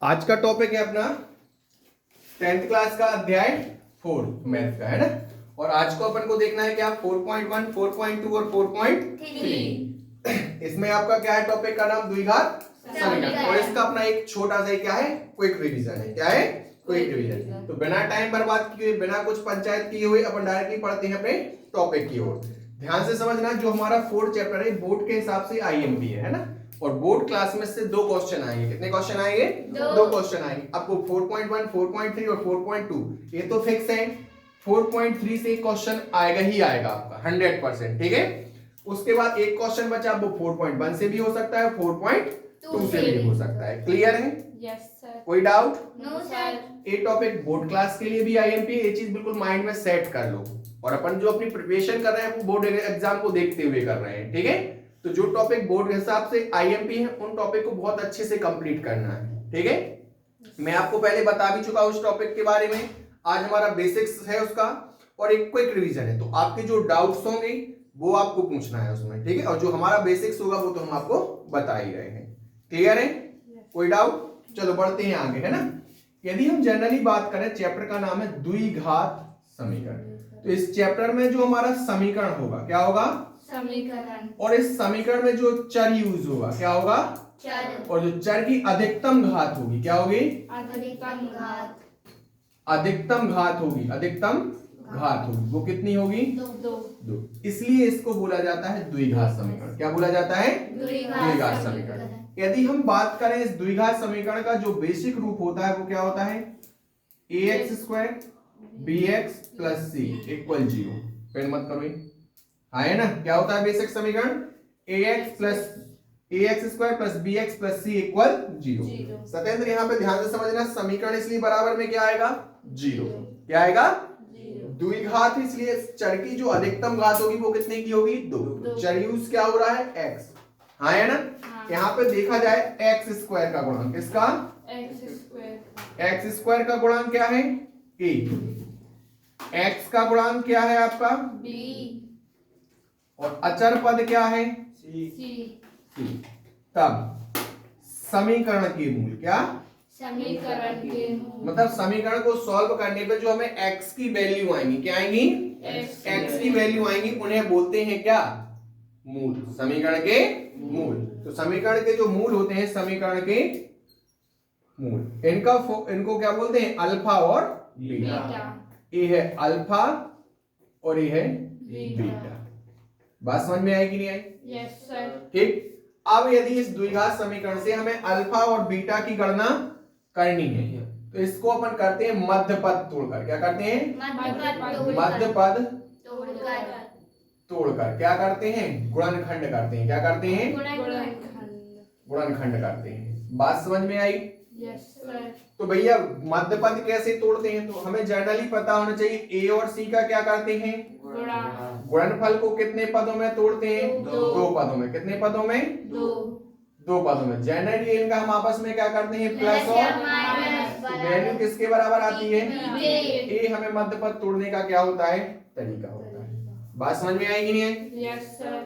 आज का टॉपिक है अपना 10th क्लास का अध्याय 4 मैथ का, है ना। और आज को अपन को देखना है क्या 4.1, 4.2 और 4.3। इसमें आपका क्या है, टॉपिक का नाम द्विघात समीकरण। और इसका अपना एक छोटा सा क्या है, क्विक रिवीजन है। क्या है? Quick revision. तो बिना टाइम बर्बाद किए, बिना कुछ पंचायत किए हुए अपन डायरेक्टली पढ़ते हैं अपने टॉपिक की ओर। ध्यान से समझना, जो हमारा 4th चैप्टर है बोर्ड के हिसाब से आईएमपी है ना। और बोर्ड क्लास में से 2 क्वेश्चन आएंगे। कितने क्वेश्चन आएंगे? 2 क्वेश्चन आएंगे। आपको 4.1, 4.3 और 4.2 ये तो फिक्स है। 4.3 से क्वेश्चन आएगा ही आएगा आपका 100%, ठीक है। उसके बाद एक क्वेश्चन बचा, वो 4.1 से भी हो सकता है, 4.2 से भी हो सकता है। क्लियर है? Yes sir. कोई डाउट? No sir. ये टॉपिक बोर्ड क्लास के लिए भी आईएमपी, ये चीज बिल्कुल माइंड में सेट कर लो। और अपन जो अपनी प्रिपरेशन कर रहे हैं वो बोर्ड एग्जाम को देखते हुए कर रहे हैं, ठीक है। तो जो टॉपिक बोर्ड के हिसाब से आईएमपी है उन टॉपिक को बहुत अच्छे से कंप्लीट करना है, ठीक है। मैं आपको पहले बता भी चुका उस टॉपिक के बारे में। आज हमारा बेसिक्स है उसका और एक क्विक रिवीजन है। तो आपके जो डाउट्स होंगे वो आपको पूछना है उसमें, ठीक है। और जो हमारा बेसिक्स होगा वो तो हम आपको बता ही रहे हैं। क्लियर है? कोई डाउट? चलो बढ़ते हैं आगे, है ना। यदि हम जनरली बात करें, चैप्टर का नाम है द्विघात समीकरण। तो इस चैप्टर में जो हमारा समीकरण होगा क्या होगा? समीकरण। और इस समीकरण में जो चर यूज होगा क्या होगा? चर। और जो चर की अधिकतम घात होगी क्या होगी? अधिकतम घात। अधिकतम घात होगी, अधिकतम घात होगी, वो कितनी होगी? 2। इसलिए इसको बोला जाता है द्विघात समीकरण। क्या बोला जाता है? द्विघात समीकरण। यदि हम बात करें इस द्विघात समीकरण का जो बेसिक रूप होता है वो क्या होता है? ax² bx + c = 0। फिर मत करो, है ना। क्या होता है बेसिक समीकरण? ax² + bx + c = 0। सत्येंद्र यहाँ पे ध्यान से समझना, समीकरण इसलिए बराबर में क्या आएगा? 0। क्या आएगा? द्विघात, इसलिए चर की जो अधिकतम घात होगी वो कितने की होगी? 2। चर यूज क्या हो रहा है? x, हाँ है ना। यहाँ पे देखा जाए x² का गुणांक, किसका? x² का गुणांक क्या है? a। x का गुणांक क्या है आपका? b। और अचर पद क्या है? c। तब समीकरण के मूल क्या? समीकरण के मूल। मतलब समीकरण को सॉल्व करने पे जो हमें x की वैल्यू आएंगी, क्या आएंगी? x की वैल्यू आएंगी, उन्हें बोलते हैं क्या? मूल। समीकरण के मूल। तो समीकरण के जो मूल होते हैं, समीकरण के मूल, इनको क्या बोलते हैं? अल्फा और बीटा। ये है अल्फा और ये है बीटा। बात समझ में आई कि नहीं आई? Yes sir. ठीक। अब यदि इस द्विघात समीकरण से हमें अल्फा और बीटा की गणना करनी है तो इसको अपन करते हैं मध्य पद तोड़कर। क्या करते हैं? मध्य पद तोड़कर क्या करते हैं? गुणनखंड करते हैं। क्या करते हैं? गुणनखंड करते हैं। बात समझ में आई? Yes sir. तो भैया मध्य पद कैसे तोड़ते हैं? तो हमें जनरली पता होना चाहिए ए और सी का क्या करते हैं? गुणनफल को कितने पदों में तोड़ते हैं? 2 पदों में। कितने पदों में? 2 पदों में। जनरली इनका हम आपस में क्या करते हैं? प्लस और माइनस। वैल्यू किसके बराबर आती है? ए हमें मध्य पद तोड़ने का क्या होता है? तरीका होता है। बात समझ में आएगी नहीं है? Yes sir.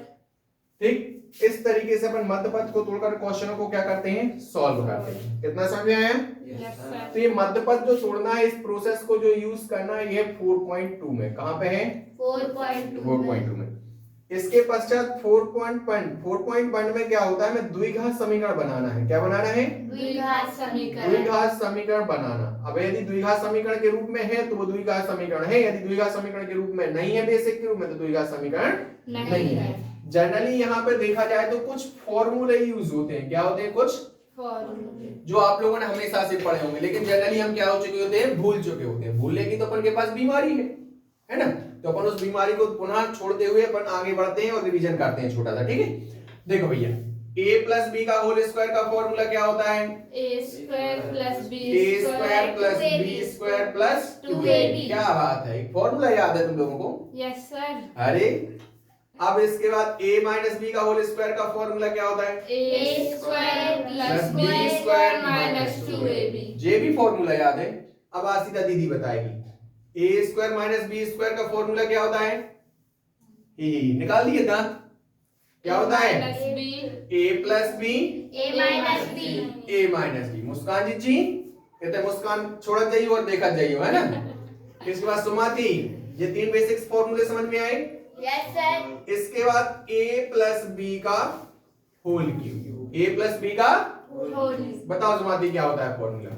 ठीक। इस तरीके से अपन मध्य पद को तोड़कर क्वेश्चनों को क्या करते हैं? सॉल्व करते हैं। कितना समझ में आया? Yes sir. तो ये मध्य पद जो तोड़ना है, इस प्रोसेस को जो यूज करना है, ये 4.2 में। कहां पे है? 4.2 में। इसके पश्चात 4.1 में क्या होता है? हमें द्विघात समीकरण बनाना है। क्या बनाना है? द्विघात समीकरण। द्विघात समीकरण बनाना। अब यदि द्विघात समीकरण के रूप में है तो वो द्विघात समीकरण है, यदि द्विघात समीकरण के रूप में नहीं है, बेसिक के रूप में, तो द्विघात समीकरण नहीं है। जनरली यहाँ पे देखा जाए तो कुछ फॉर्मूले यूज होते हैं। क्या होते हैं? कुछ फॉर्मूले जो आप लोगों ने हमेशा से पढ़े होंगे, लेकिन जनरली हम क्या हो चुके होते हैं? भूल चुके होते हैं। भूलने की तो अपन के पास बीमारी है ना। तो अपन उस बीमारी को पुनः छोड़ते हुए अपन आगे बढ़ते हैं और रिवीजन करते हैं छोटा सा, ठीक है। देखो भैया, a + b का होल स्क्वायर का फॉर्मूला क्या होता है? a² + b² + 2ab। क्या बात है, फॉर्मूला याद है तुम लोगों को? Yes sir. अरे अब इसके बाद a - b का होल स्क्वायर का फॉर्मूला क्या होता है? a² + b² - 2ab। ये भी फॉर्मूला याद है। अब आसिता दीदी बताएगी a² - b² का फॉर्मूला क्या होता है? ही निकाल दिए दांत। क्या होता है माइनस बी ए प्लस बी ए माइनस बी ए माइनस बी। मुस्कान जी कहते मुस्कान छोड़ जाइए और देखा जाइए, है ना। इसके बाद सुमाती, ये तीन बेसिक्स फॉर्मूले समझ में आए। Yes sir. इसके बाद a प्लस बी का whole cube, a plus b का बताओ सुमाती क्या होता है formula.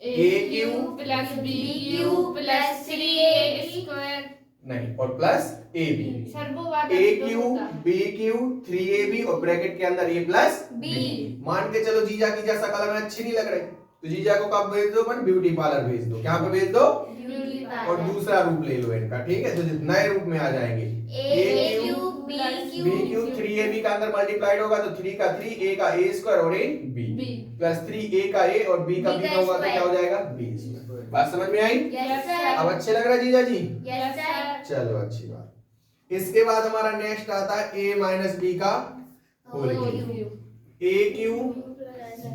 A cube plus b cube plus 3a square नहीं, और प्लस ए बी। सर वो बात ए क्यूब बी क्यूब 3ab और ब्रैकेट के अंदर a प्लस बी। मान के चलो जीजा की जैसा कलर में अच्छी नहीं लग रही तो जीजा को कब भेज दो, अपन ब्यूटी पार्लर भेज दो। क्या पे भेज दो, और दूसरा रूप ले लो इनका, ठीक है। तो नए रूप में आ जाएंगे A cube B B cube 3ab का अंदर मल्टीप्लाइड होगा तो 3 का 3, a का a स्क्वायर और a b प्लस 3a का a और b का b का होगा तो क्या हो जाएगा b स्क्वायर। बात समझ में आई। Yes sir. अब अच्छे लग रहा है जीजा जी। Yes sir. चलो अच्छी बात। इसके बाद हमारा नेक्स्ट आता है a माइनस b का whole cube, a cube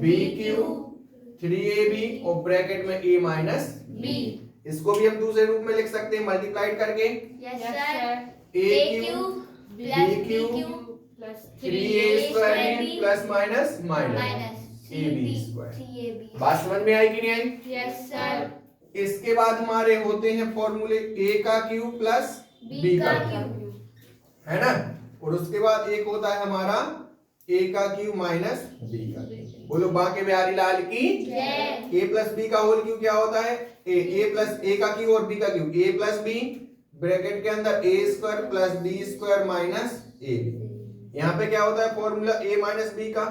b cube 3ab और ब्रैकेट में a माइनस बी। इसको भी हम दूसरे रूप में लिख सकते हैं मल्टीप्लाइड करके। Yes sir. a cube plus b cube plus 3a square plus minus minus ab square. बात समझ में आई कि नहीं आई। Yes sir. इसके बाद हमारे होते हैं फॉर्मूले a का क्यूब प्लस b का क्यूब, है ना। और उसके बाद एक होता है हमारा a का क्यूब माइनस b का क्यूब। बोलो बांके बिहारी लाल की जय। a प्लस b का होल क्यूब क्या होता है, a प्लस a का क्यूब और b का cube, a plus b bracket के अंदर a square plus b square minus a। यहाँ पे क्या होता है फॉर्मूला a माइनस b का,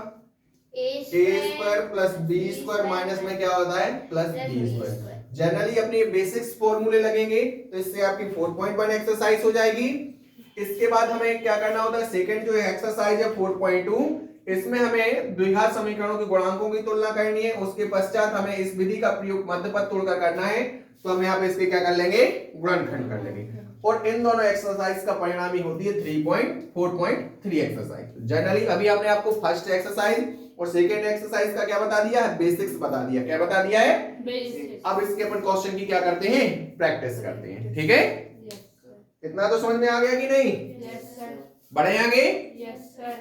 a square plus b square minus में क्या होता है प्लस b स्क्वायर। जनरली अपने बेसिक्स फॉर्मूले लगेंगे तो इससे आपकी 4.1 एक्सरसाइज हो जाएगी। इसके बाद हमें क्या करना होता है, सेकंड जो एक्सरसाइज है 4.2, इसमें हमें द्विघात समीकरणों के गुणांकों की तुलना करनी है। उसके पश्चात हमें इस विधि का प्रयोग मध्यपद तोड़कर करना है, तो हम यहाँ पे इसके क्या कर लेंगे, गुणनखंड कर लेंगे। और इन दोनों एक्सरसाइज का परिणाम ही होती है 3.4.3 एक्सरसाइज। जनरली अभी हमने आपको फर्स्ट एक्सरसाइज और सेकेंड एक्सरसाइज का क्या बता दिया है, बेसिक्स बता दिया। क्या बता दिया है, बेसिक्स। अब इसके अपन क्वेश्चन की क्या करते हैं, प्रैक्टिस करते हैं, ठीक है। इतना तो समझ में आ गया कि नहीं। Yes sir. बढ़े आगे। Yes sir.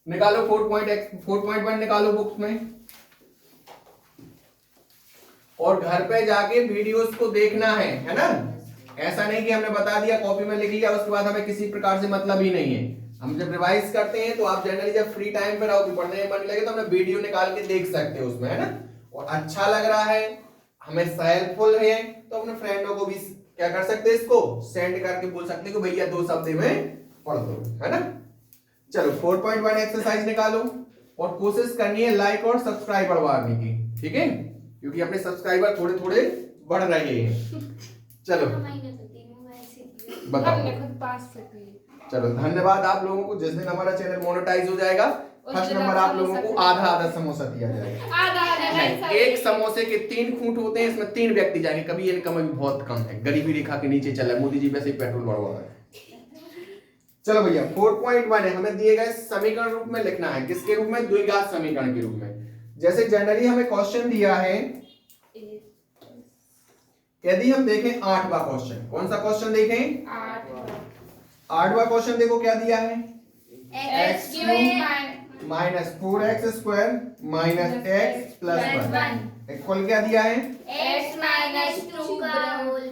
निकालो 4.1 निकालो बुक्स में, और घर पे जाके वीडियोस को देखना है ना। ऐसा नहीं कि हमने बता दिया कॉपी में लिख लिया उसके बाद हमें किसी प्रकार से मतलब ही नहीं है। हम जब रिवाइज करते हैं तो आप जनरली जब फ्री टाइम पर रहोगे, पढ़ने में मन लगे तो हमने वीडियो निकाल के देख सकते हो उसमें, है ना। और अच्छा लग रहा है, हमें हेल्पफुल है, तो अपने फ्रेंडों को भी क्या कर सकते हैं, इसको सेंड करके बोल सकते हैं कि भैया 2 शब्द में पढ़ दो, है ना। चलो 4.1 एक्सरसाइज निकालो और कोशिश करनी है लाइक और सब्सक्राइब बढ़वाने की, ठीक है, क्योंकि अपने सब्सक्राइबर थोड़े थोड़े बढ़ रहे हैं। चलो बताओ। हमने खुद पास से की। चलो धन्यवाद आप लोगों को। जिस दिन हमारा चैनल मोनेटाइज हो जाएगा फर्स्ट नंबर आप लोगों को आधा समोसा दिया जाएगा। आधा एक समोसे के 3 खूंट होते हैं, इसमें 3 व्यक्ति जाएंगे। कभी इनकम अभी बहुत कम है, गरीबी रेखा के नीचे चल रहा है, मोदी जी वैसे ही पेट्रोल बढ़वा रहा है। चलो भैया 4.1 है, हमें दिए गए समीकरण रूप में लिखना है। किसके रूप में, द्विघात समीकरण के रूप में। जैसे जनरली हमें क्वेश्चन दिया है, यदि हम देखें 8वां क्वेश्चन, कौन सा क्वेश्चन देखें, 8वां क्वेश्चन देखो क्या दिया है, x cube minus 4x square minus x plus 1 equal क्या दिया है, x माइनस 2 का होल।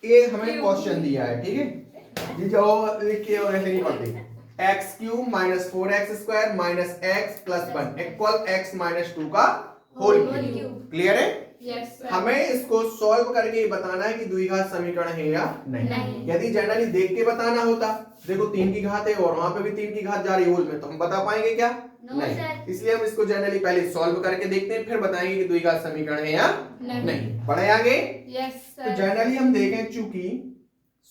ये हमें क्वेश्चन दिया है, ठीक है जी। जो लिखिए और ऐसे नहीं पढ़ते, x cube minus 4x square minus x plus 1 equal x minus 2 का होल क्यूब। क्लियर है। Yes sir. हमें इसको सॉल्व करके बताना है कि द्विघात समीकरण है या नहीं। यदि जनरली देख के बताना होता, देखो 3 की घात है और वहां पे भी 3 की घात जा रही है होल में, तो हम बता पाएंगे क्या, नहीं। इसलिए हम इसको जनरली पहले सॉल्व करके देखते हैं, फिर बताएंगे कि द्विघात समीकरण है या नहीं। बढ़े आगे। यस तो सर। जनरली हम देखें, चूंकि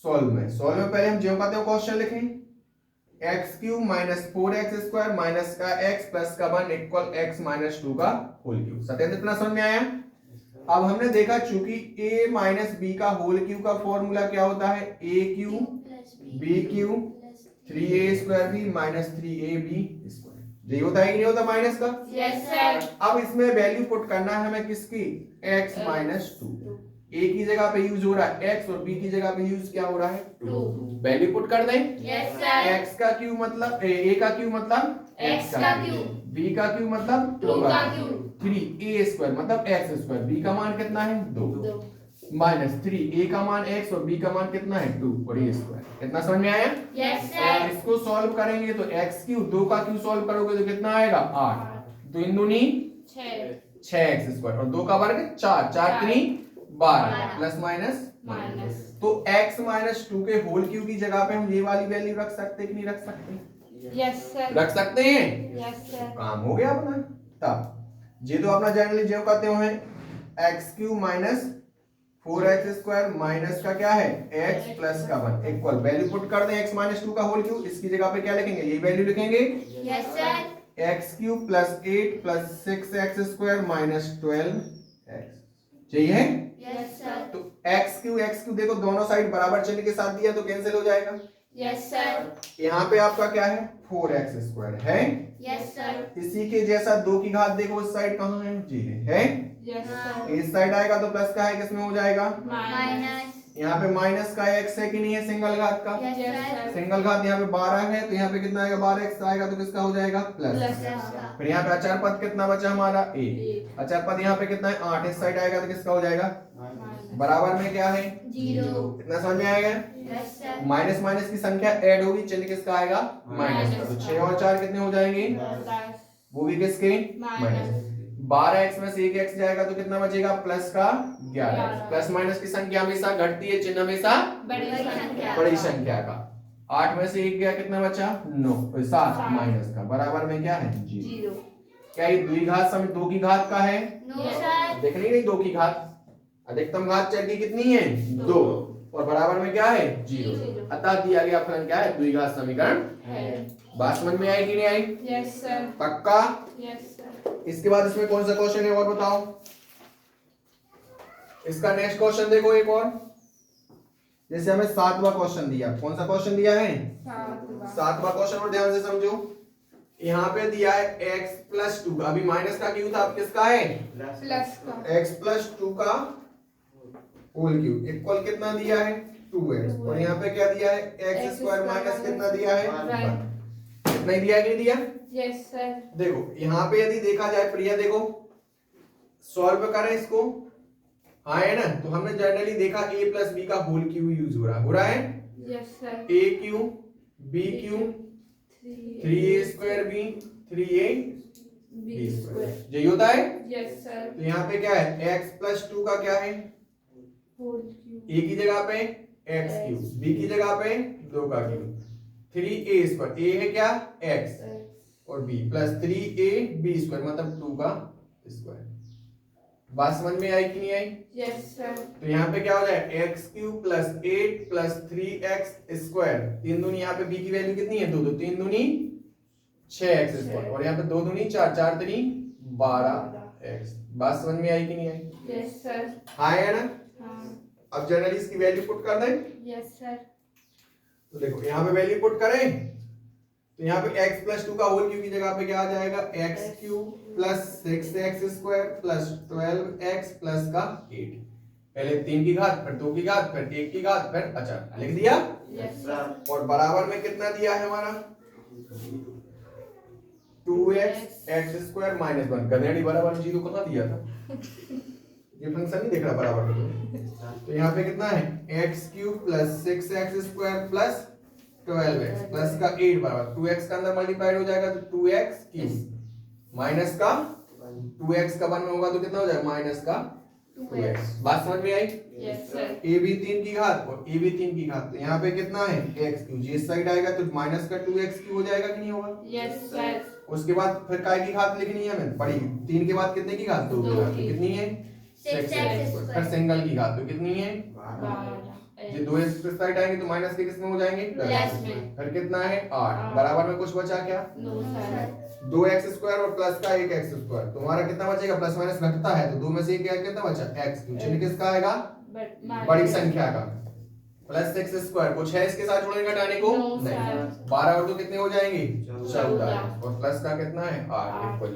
सॉल्व में पहले हम जो कहते हैं क्वेश्चन लिखें, x cube minus 4x square minus का x प्लस का 1 इक्वल x माइनस 2 का होल क्यूब। सत्यान्त इतना समझ में आया। अब हमने देखा चूंकि a माइनस b का होल क्यूब का फॉर्मूला क्या होता है, a cube b cube 3a square भी माइनस 3ab स्क्वायर। यही होता है कि नहीं होता माइनस का। Yes sir. अब इसमें वैल्यू पुट करना है हमें किसकी, x माइनस 2। ए की जगह पे यूज हो रहा है x और b की जगह पे यूज क्या हो रहा है 2। वैल्यू पुट कर दें। Yes sir. x का क्यू मतलब a का क्यू मतलब x का क्यू, b का क्यू मतलब 2 का क्यू, 3a² मतलब x²। b का मान कितना है 2 माइनस 3 a का मान x और b का मान कितना है 2 और a²। कितना समझ में आया? Yes sir. इसको सॉल्व करेंगे तो x³ 2 का क्यू सॉल्व करोगे तो कितना आएगा 8। 2 दूनी 6x² और 2 का वर्ग 4, 4 3 12 प्लस माइनस माइनस। तो x माइनस 2 के होल क्यू की जगह पे हम ये वाली वैल्यू रख सकते हैं कि नहीं रख सकते? Yes sir. रख सकते हैं। Yes sir. काम हो गया अपना। तब ये तो अपना जनरली जो कहते हो x³ माइनस 4x² माइनस का क्या है x प्लस का 1 इक्वल वैल्यू पुट कर दें x माइनस 2 का होल क्यूब। इसकी जगह पे क्या लिखेंगे? ये वैल्यू लिखेंगे yes sir. x³ plus 8 plus 6x² minus 12x। चाहिए? Yes sir. तो x³ देखो दोनों साइड बराबर चिन्ह के साथ दिया तो कैंसिल हो जाएगा। Yes sir. यहाँ पे आपका क्या है 4x² है। Yes sir. इसी के जैसा 2 की घात देखो उस साइड कहाँ है? जी है। Yes sir. इस साइड आएगा तो प्लस का है किसमें हो जाएगा? माइनस। यहाँ पे माइनस का x है कि नहीं है सिंगल घात का? Yes sir. सिंगल घात यहाँ पे 12 है तो यहाँ पे कितना आएगा 12x आएगा तो किसका हो जाएगा प्लस। प्लस। फिर यहाँ पे अचर पद कितना बचा हमारा a। अचर पद यहाँ पे कितना है 8 इस साइड आएगा तो किसका हो जाएगा बराबर में क्या है 0। इतना समझ में आएगा? Yes sir. माइनस माइनस की संख्या ऐड होगी चिन्ह किसका आएगा माइनस का। तो 6 और 4 कितने हो जाएंगे? 10। वो भी किसके माइनस। 12x में से 1x जाएगा तो कितना बचेगा प्लस का 11। प्लस माइनस की संख्या हमेशा घटती है चिन्ह हमेशा बड़ी संख्या। बड़ी संख्या का। 8 में से 1 गया कितना बचा 9 7 माइनस का बराबर में क्या है 0। क्या ये द्विघात सम 2 की घात का है? No sir. देखनी नहीं 2 की घात। अधिकतम घात चर की कितनी है 2 और बराबर में क्या है 0। अतः दिया गया फलन क्या है द्विघात समीकरण है। बात समझ में आई कि नहीं आई? Yes sir. पक्का? Yes sir. इसके बाद इसमें कौन सा क्वेश्चन है और बताओ। इसका नेक्स्ट क्वेश्चन देखो एक और। जैसे हमें 7वां क्वेश्चन दिया। कौन सा क्वेश्चन दिया है? 7वां क्वेश्चन और ध्यान से समझो। यहाँ पे दिया है x प्लस 2 अभी माइनस का क्यू था अब किसका है प्लस का। x प्लस 2 का होल क्यूब इक्वल कितना दिया है 2x और यहाँ पे क्या दिया है x² माइनस कितना दिया है 1। कितना ही दिया है कि नहीं दिया? Yes sir. देखो यहाँ पे यदि देखा जाए प्रिया देखो सॉल्व करें इसको। हाँ है ना। तो हमने जनरली देखा a प्लस बी का होल क्यूब यूज हो रहा है। Yes sir. a cube b cube 3a² b 3ab²। यही होता है। Yes sir. तो यहाँ पे क्या है x प्लस 2 का क्या है होल क्यूब। a की जगह पे x क्यूब b की जगह पे 2 का क्यूब 3a²। a है क्या x और b प्लस 3ab² मतलब 2 का स्क्वायर। बात समझ में आई कि नहीं आई? Yes sir. तो यहाँ पे क्या हो जाए x³ प्लस 8 प्लस 3x²। 3 दूनी यहाँ पे b की वैल्यू कितनी है 2 तो 3 दूनी 6x² और यहाँ पे 2 दूनी 4 4 3 12x। बात समझ में आई कि नहीं आई? Yes sir. हाँ है ना। हाँ। अब जनरली इसकी वैल्यू पुट कर दें। Yes sir. तो देखो यहाँ पे वैल्यू पुट करें तो यहाँ पे x प्लस 2 का होल क्यूब की जगह पे क्या आ जाएगा x³ plus 6x² plus 12x plus का 8। पहले 3 की घात फिर 2 की घात फिर 1 की घात फिर अचर लिख दिया। Yes sir. और बराबर में कितना दिया है हमारा 2x² माइनस 1। गधेड़ी बराबर 0 कहाँ दिया था? ये फंक्शन नहीं देख रहा बराबर में। तो यहाँ पे कितना है x³ plus 6x² plus 12x plus का 8 बराबर 2x का अंदर मल्टीप्लाइड हो जाएगा तो 2x³ माइनस का 2x का 1 में होगा तो कितना हो जाएगा माइनस का 2x। बात समझ में आई? Yes sir. a भी 3 की घात और a भी 3 की घात। तो यहाँ पे कितना है x³ इस साइड आएगा तो माइनस का 2x³ हो जाएगा कि नहीं होगा? Yes sir. उसके बाद फिर काय की घात लिखनी है हमें बड़ी। 3 के बाद कितने की घात 2 की घात तो कितनी है 6x²। फिर सिंगल की घात तो कितनी है 12। ये 2x इस साइड आएंगे तो माइनस के किसमें हो जाएंगे प्लस में। फिर कितना है 8 बराबर में कुछ बचा क्या नो सर। 2x² और प्लस का 1x²। तो हमारा कितना बचेगा प्लस माइनस घटता है तो 2 में से 1 कितना बचा x³ चिन्ह किसका आएगा बड़ी संख्या का प्लस 6² कुछ है इसके साथ जोड़ने घटाने को नहीं। 12 और 2 कितने हो जाएंगे 14 और प्लस का कितना है 8 इक्वल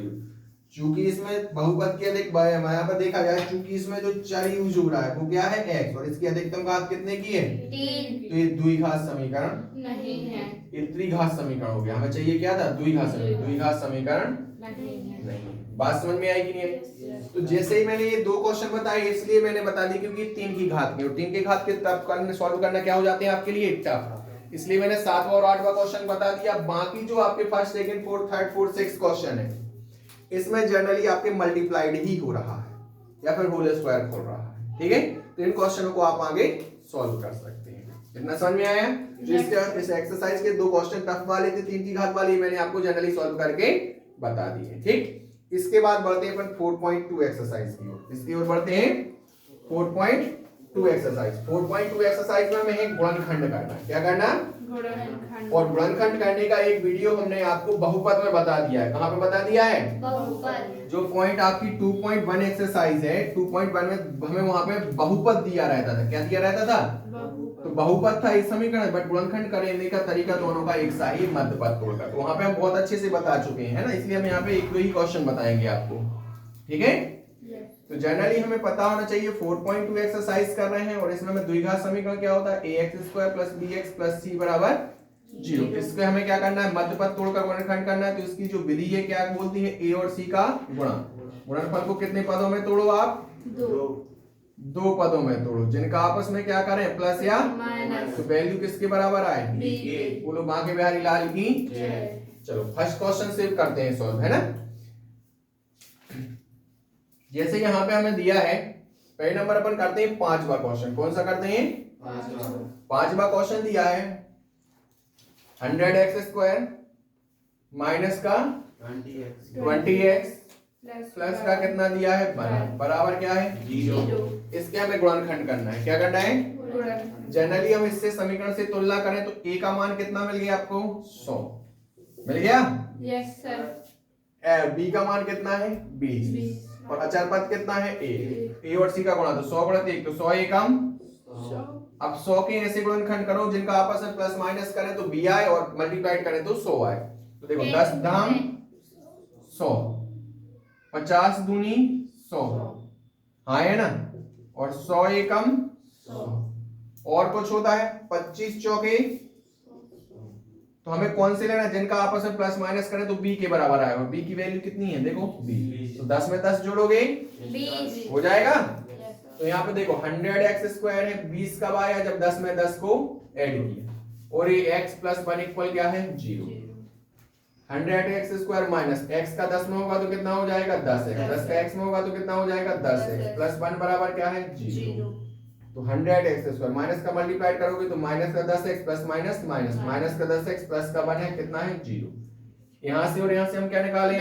चूंकि इसमें बहुपद की अधिक यहाँ पर देखा जाए, चूंकि इसमें जो चर यूज हो रहा है वो क्या है x, और इसकी अधिकतम घात कितने की है 3। तो ये द्विघात समीकरण नहीं है, ये त्रिघात समीकरण हो गया। हमें चाहिए क्या था द्विघात समीकरण, द्विघात समीकरण नहीं है। नहीं। बात समझ में आई कि नहीं आई? तो जैसे ही मैंने ये दो क्वेश्चन बताए इसलिए मैंने बता दी क्योंकि 3 की घात की, और 3 की घात के तब करने सॉल्व करना क्या हो जाते हैं आपके लिए टफ, इसलिए मैंने 7वां और 8वां क्वेश्चन बता दिया। बाकी जो आपके first second fourth third fourth six question है इसमें जनरली आपके मल्टीप्लाइड ही हो रहा है या फिर होल स्क्वायर हो रहा है, ठीक है। तो इन क्वेश्चनों को आप आगे सॉल्व कर सकते हैं। इतना समझ में आया? जो इस एक्सरसाइज के दो क्वेश्चन टफ वाले थे 3 की घात वाले, मैंने आपको जनरली सॉल्व करके बता दिए, ठीक। इसके बाद बढ़ते हैं अपन 4.2 एक्सरसाइज की ओर। इसकी ओर बढ़ते हैं 4.2 एक्सरसाइज। 4.2 एक्सरसाइज में हमें एक गुणनखंड करना है। क्या करना? गुणनखंड। और गुणनखंड करने का एक वीडियो हमने आपको बहुपद में बता दिया है। कहां पे बता दिया है? बहुपद। जो पॉइंट आपकी 2.1 एक्सरसाइज है 2.1 में हमें वहां पे बहुपद दिया रहता था। क्या दिया रहता था? तो बहुपद था इस समीकरण, बट गुणनखंड करने का तरीका दोनों का एक सा ही, मध्यपद तोड़कर। तो वहां पे हम बहुत अच्छे से बता चुके हैं ना, इसलिए हम यहाँ पे एक दो ही क्वेश्चन बताएंगे आपको, ठीक है। तो जनरली हमें पता होना चाहिए 4.2 एक्सरसाइज कर रहे हैं और इसमें हमें द्विघात समीकरण क्या होता है ax² + bx + c बराबर 0। इसके हमें क्या करना है? मध्यपद तोड़कर गुणनखंड करना है। तो इसकी जो विधि है क्या बोलती है? a और c का गुणा। गुणनफल को कितने पदों में तोड़ो आप? दो पदों में तोड़ो जिनका आपस में क्या करें? प्लस या माइनस। तो वैल्यू किसके बराबर आए? b के। बोलो बांके बिहारी लाल की जय। चलो फर्स्ट क्वेश्चन से करते हैं सॉल्व, है ना। जैसे यहाँ पे हमें दिया है पहले नंबर अपन करते हैं 5वां क्वेश्चन। कौन सा करते हैं? 5वां क्वेश्चन दिया है 100x² माइनस का 20x प्लस का कितना दिया है? बराबर क्या है? 0। इसके हमें गुणनखंड करना है। क्या करना है? जनरली हम इससे समीकरण से तुलना करें तो a का मान कितना मिल गया आपको? 100 मिल गया। Yes sir. b का मान कितना है? 20 और अचर पद कितना है? a और c का गुणा तो 100 × 1 तो 100 एकम 100। अब 100 के ऐसे गुणनखंड करो जिनका आपस में प्लस माइनस करें तो b आए और मल्टीप्लाइड करें तो 100 आए। तो देखो 10 धाम 100, 50 दूनी 100, हाँ है ना। और 100 एकम 100 और कुछ होता है 25 चौके। तो हमें कौन से लेना है? जिनका आपस में प्लस माइनस करें तो b के बराबर आएगा। b की वैल्यू कितनी है? देखो b। तो 10 में 10 जोड़ोगे 20 हो जाएगा। तो यहाँ पे देखो 100x² है, 20 कब आया? जब 10 में 10 को ऐड किया। और ये x + 1 इक्वल क्या है? 0। 100x² माइनस x का 10 में होगा तो कितना हो जाएगा? 10x। 10 का x में होगा तो कितना हो जाएगा? 10x प्लस 1 बराबर क्या है? 0। तो 100x² माइनस का मल्टीप्लाई करोगे तो माइनस का 10x plus minus minus minus का 10x प्लस का 1 है कितना है? 0। यहाँ से और यहाँ से हम क्या निकालें?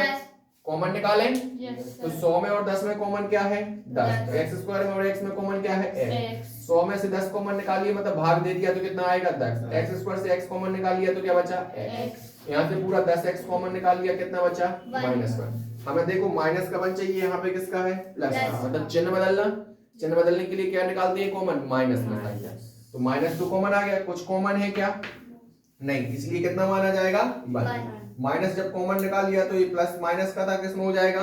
कॉमन निकालें। तो 100 में और 10 में कॉमन क्या है? 10। x² में और x में कॉमन क्या है? x। 100 में से 10 कॉमन निकालिए मतलब भाग दे दिया तो कितना आएगा? 10। x² से x कॉमन निकाल लिया तो क्या बचा? x। यहाँ से पूरा 10x कॉमन निकाल लिया कितना बचा? -1। हमें देखो माइनस का 1 चाहिए, यहाँ पे किसका है? प्लस का। मतलब चिन्ह बदलना, चिन्ह बदलने के लिए क्या निकालते हैं? कॉमन, माइनस निकालिए। तो माइनस तो कॉमन आ गया, कुछ कॉमन है क्या? नहीं, इसलिए कितना माना जाएगा? 1। माइनस जब कॉमन निकाल लिया तो ये प्लस माइनस का था, किसमें हो जाएगा?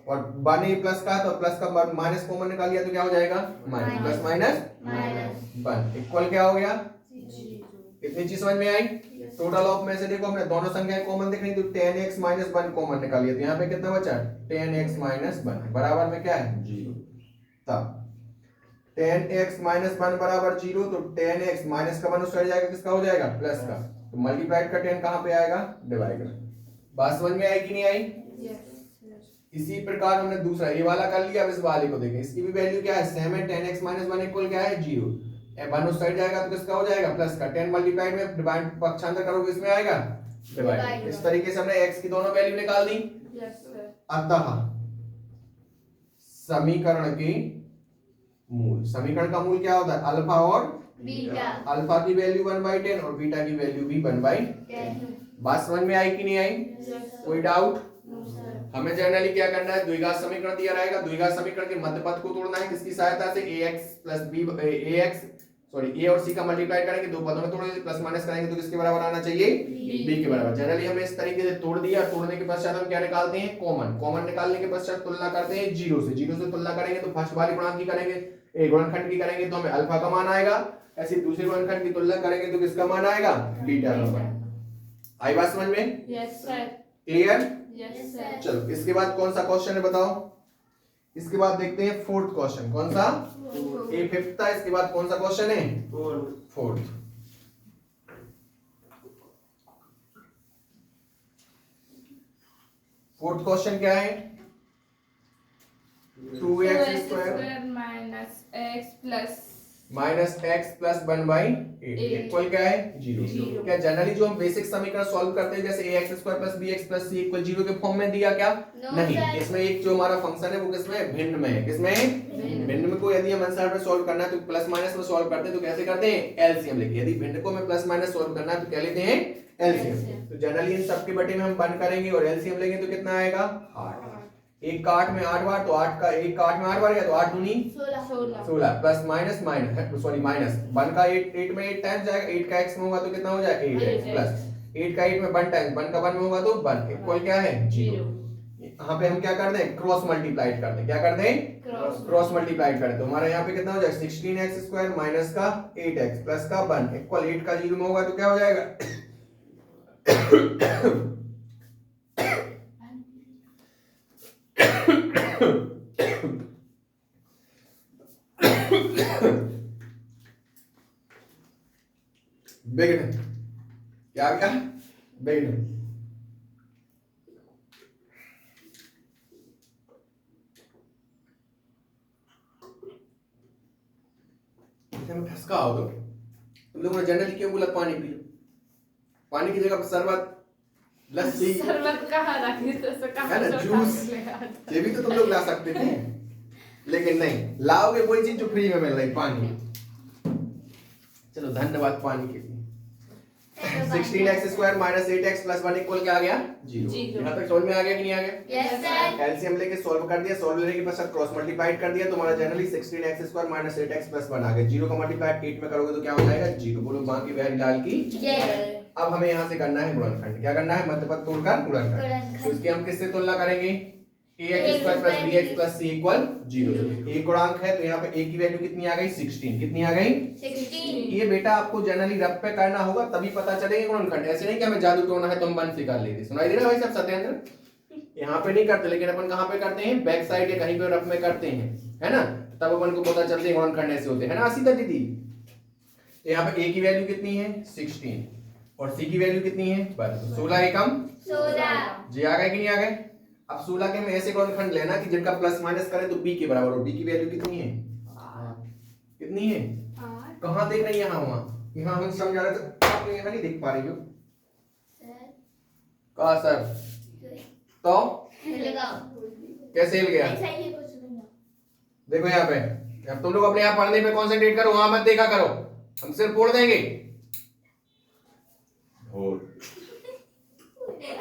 और 1 ही प्लस का तो प्लस का माइनस कॉमन निकाल लिया तो क्या हो जाएगा? माइनस। प्लस माइनस 1 इक्वल क्या हो गया? कितनी चीज समझ में आई? टोटल ऑफ में से देखो हमने दोनों संख्याएं कॉमन दिख रही तो 10x - 1 कॉमन निकालिए तो यहाँ पे कितना बचा? 10x - 1 बराबर में क्या है? 0। तब 10x - 1 बराबर 0 तो 10x माइनस का 1 उस साइड जाएगा, किसका हो जाएगा? प्लस का। तो मल्टीप्लाइड का 10 कहां पे आएगा? डिवाइडर। बात समझ में आई कि नहीं आई? इसी प्रकार हमने दूसरा ये वाला कर लिया। अब इस वाले को देखें, इसकी भी वैल्यू क्या है? सेम है। 10x - 1 इक्वल क्या है? 0। 1 उस साइड जाएगा तो किसका हो जाएगा? प्लस का। 10 मल्टीप्लाइड में डिवाइड पक्षांतर करोगे इसमें आएगा डिवाइड। इस तरीके से हमने x की दोनों वैल्यू निकाल दी। अतः समीकरण के मूल, समीकरण का मूल क्या होता है? अल्फा और बीटा। अल्फा की वैल्यू 1/10 और बीटा की वैल्यू भी 1/10। बात समझ में आई कि नहीं आई? कोई डाउट? हमें जनरली क्या करना है? द्विघात समीकरण दिया रहेगा, द्विघात समीकरण के मध्यपद को तोड़ना है किसकी सहायता से? सॉरी ए और सी का मल्टीप्लाई करेंगे, दो पदों में तोड़ेंगे, प्लस माइनस करेंगे तो किसके बराबर आना चाहिए? बी के बराबर। जनरली हमने इस तरीके से तोड़ दिया, तोड़ने के पश्चात हम क्या निकालते हैं? कॉमन। कॉमन निकालने के पश्चात तुलना करते हैं जीरो से। जीरो से तुलना करेंगे तो फर्स्ट वाले गुणनखंड की करेंगे, एक गुणनखंड की करेंगे तो हमें अल्फा का मान आएगा, ऐसे दूसरे गुणनखंड की तुलना करेंगे तो किसका मान आएगा? बीटा का मान। आई बात समझ में? Yes sir. Clear? Yes sir. चलो इसके बाद कौन सा क्वेश्चन है बताओ? इसके बाद देखते हैं फोर्थ क्वेश्चन। कौन सा? ए फिफ्थ था, इसके बाद कौन सा क्वेश्चन है? फोर्थ। फोर्थ क्वेश्चन क्या है? 2x square minus x plus 1/8 equal क्या है? 0। क्या जनरली जो हम बेसिक समीकरण सॉल्व करते हैं जैसे ax square plus bx plus c equal 0 के फॉर्म में दिया क्या? नहीं, इसमें एक जो हमारा फंक्शन है वो किसमें है? भिन्न में है। किसमें है? भिन्न में को यदि हम आंसर में सॉल्व करना है तो प्लस माइनस में सॉल्व करते हैं तो कैसे करते हैं? एलसीएम लेके। यदि भिन्न को हमें प्लस माइनस सॉल्व करना है तो क्या लेते हैं? एलसीएम। तो जनरली इन सब के बटे में हम 1 करेंगे और एलसीएम लेंगे तो कितना आएगा? 8। एक का 8 में 8 बार तो 8 का एक का 8 में 8 बार गया तो 8 दूनी 16 plus minus minus sorry minus 1 का 8 में 8 टाइम्स जाएगा, 8 का x में होगा तो कितना हो जाएगा? 8x प्लस 8 का 8 में 1 टाइम्स 1 का 1 में होगा तो 1 इक्वल क्या है? 0। यहाँ पे हम क्या कर दें? क्रॉस मल्टीप्लाई कर दें। क्या कर दें? क्रॉस मल्टीप्लाई करें तो हमारा यहाँ पे कितना हो जाएगा? 16x स्क्वायर माइनस का 8x प्लस का 1 इक्वल 8 का 0 में होगा तो क्या हो जाएगा? बिगड़ क्या क्या? बिगड़। में ठसका हो तो तुम लोगों ने जनरली क्यों बोला पानी पी लो? पानी की जगह पर शरबत, लस्सी, शरबत कहाँ रखी तो है ना, जूस, ये भी तो तुम लोग ला सकते थे, लेकिन नहीं लाओगे वही चीज जो फ्री में मिल रही, पानी। चलो धन्यवाद पानी के लिए। 16x square minus 8x plus 1 equal क्या आ गया? 0। यहाँ तक समझ में आ गया कि नहीं आ गया? Yes sir. एलसीएम लेके सॉल्व कर दिया, सॉल्व लेने के पश्चात क्रॉस मल्टीप्लाई कर दिया तो हमारा generally 16x square minus 8x plus 1 आ गया। 0 का मल्टीप्लाई 8 में करोगे तो क्या हो जाएगा? 0। बोलो बाकी वैल्यू डाल की। अब हमें यहाँ से करना है गुणनखंड। क्या करना है? मध्यपद तोड़कर गुणनखंड। तो इसकी हम किससे तुलना करेंगे? ax square plus bx plus c equal 0। एक गुणांक है तो यहाँ पे a की वैल्यू कितनी आ गई? 16। कितनी आ गई? 16। ये बेटा आपको जनरली रफ पे करना होगा तभी पता चलेगा गुणनखंड। ऐसे नहीं कि हमें जादू टोना है तो हम 1 से कर लेते। सुनाई दे रहा है भाई सब सत्येंद्र? यहाँ पे नहीं करते, लेकिन अपन कहाँ पे करते हैं? बैक साइड या कहीं पे रफ में करते हैं, है ना? तब अपन को पता चलते हैं गुणनखंड ऐसे होते हैं ना आसिता दीदी? तो यहाँ पे a की वैल्यू कितनी है? 16 और c की वैल्यू कितनी है? 12। 16 एकम 16। जी आ गए कि नहीं आ गए? अब 16 के में ऐसे गुणनखंड लेना कि जिनका प्लस माइनस करें तो b के बराबर हो। b की वैल्यू कितनी है? कितनी है? कहाँ देख रही है? यहाँ हम समझा रहे थे, आप यहाँ नहीं देख पा रही हो। कहा सर? तो कैसे हिल गया? देखो यहाँ पे, अब तुम लोग अपने यहाँ पढ़ने पे कंसंट्रेट करो, वहां मत देखा करो, हम सिर्फ फोड़ देंगे।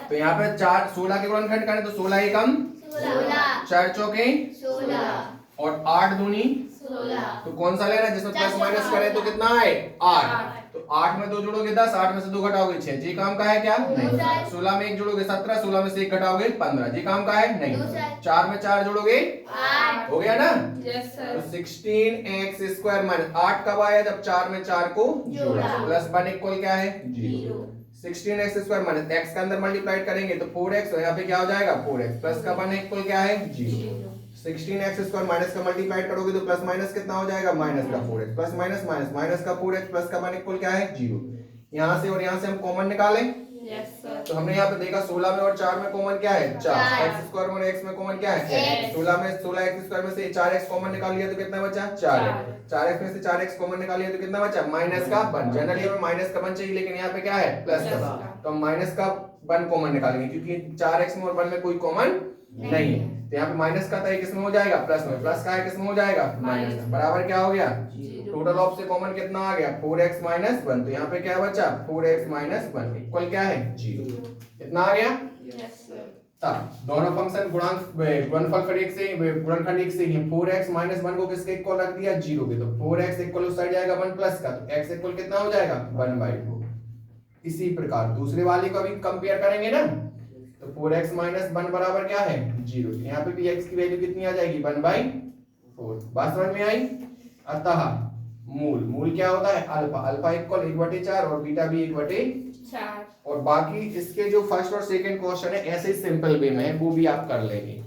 तो यहाँ पे 16 के गुणनखंड करें तो 16 एकम 4 चौके 16 और 8 दूनी 16। तो कौन सा लेना जिसमें प्लस माइनस करें तो कितना है? 8। तो 8 में 2 जोड़ोगे 10, 8 में से 2 घटाओगे 6। जी काम का है क्या? नहीं। 16 में 1 जोड़ोगे 17, 16 में से 1 घटाओगे 15। जी काम का है? नहीं। 4 में 4 जोड़ोगे 8। हो गया ना? Yes sir. तो 16x स्क्वायर माइनस 8 कब आया? जब 4 में 4 को जोड़ा। प्लस 1 इक्वल क्या है? 0। 16x स्क्वायर माइनस x का अंदर मल्टीप्लाई करेंगे तो 4x, और यहाँ पे क्या हो जाएगा? 4x प्लस का 1 इक्वल क्या है? 0। 16x स्क्वायर माइनस का मल्टीप्लाई करोगे तो प्लस माइनस कितना हो जाएगा? माइनस का 4x plus minus minus minus का 4x प्लस का 1 इक्वल क्या है? 0। यहाँ से और यहाँ से हम कॉमन निकालें। Yes sir. तो हमने यहाँ पे देखा 16 में और 4 में कॉमन क्या है? 4। x स्क्वायर में x में कॉमन क्या है? x। 16 में 16x स्क्वायर में से 4x कॉमन निकाल लिया तो कितना बचा? 4x। 4x में से 4x कॉमन निकाल लिया तो कितना बचा? माइनस का 1। जनरली हमें माइनस का 1 चाहिए, लेकिन यहाँ पे क्या है? प्लस का 1। तो हम माइनस का 1 कॉमन निकालेंगे क्योंकि 4x में और 1 में कोई कॉमन नहीं है। तो यहाँ पे माइनस का था किसमें हो जाएगा? प्लस में। प्लस का है किसमें हो जाएगा? माइनस में। बराबर क्या हो गया? टोटल ऑफ से कॉमन कितना आ गया? 4x minus 1। तो यहाँ पे क्या बचा? 4x माइनस 1 इक्वल क्या है? 0। कितना आ गया? Yes sir. तब दोनों फंक्शन गुणनफल फिर एक से गुणनखंड एक से ही 4x माइनस 1 को किसके इक्वल रख दिया 0 के, तो 4x इक्वल उस साइड जाएगा 1 प्लस का, तो x इक्वल कितना हो जाएगा 1/4। इसी प्रकार दूसरे वाले को अभी कंपेयर करेंगे ना, तो 4x माइनस 1 बराबर क्या है 0, यहाँ पे भी x की वैल्यू कितनी आ जाएगी 1/4। बात समझ में आई। अतः मूल क्या होता है अल्फा इक्वल 1/4 और बीटा भी 1/4। और बाकी इसके जो फर्स्ट और सेकंड क्वेश्चन है ऐसे ही सिंपल वे में है, वो भी आप कर लेंगे,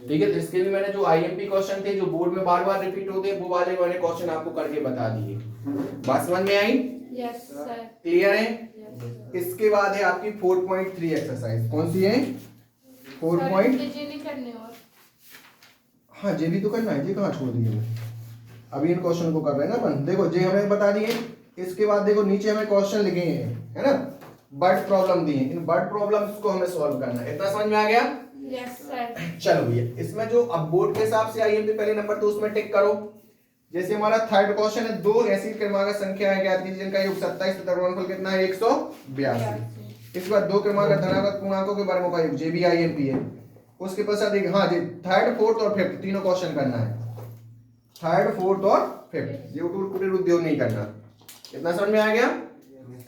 ठीक है। तो इसके भी मैंने जो आईएमपी क्वेश्चन थे जो बोर्ड में बार बार रिपीट होते हैं वो वाले मैंने क्वेश्चन आपको करके बता दिए। बात समझ में आई? Yes sir. क्लियर है? इसके बाद है आपकी 4.3 एक्सरसाइज। कौन सी है? 4. नहीं करने और हाँ जे भी तो करना है, जी कहाँ छोड़ दिए मैं, अभी इन क्वेश्चन को कर रहे हैं ना अपन। देखो जे हमें बता दिए, इसके बाद देखो नीचे हमें क्वेश्चन लिखे हैं, है ना, बर्ड प्रॉब्लम दी है, इन बर्ड प्रॉब्लम्स को हमें सॉल्व करना है। इतना समझ में आ गया? Yes sir. चलो भैया, इसमें जो अब बोर्ड के हिसाब से आईएमपी पहले नंबर तो उसमें टिक करो। जैसे हमारा थर्ड क्वेश्चन है, दो ऐसी क्रमांक संख्या ज्ञात कीजिए जिनका योग 27 तथा गुणनफल कितना है 182। इसके बाद दो क्रमांक धनात्मक पूर्णांकों के वर्गों का योग, जे भी आईएमपी है। उसके पश्चात एक हाँ जी थर्ड फोर्थ और फिफ्थ तीनों क्वेश्चन करना है, थर्ड फोर्थ और फिफ्थ, ये पूरे उद्योग नहीं करना। इतना समझ में आ गया?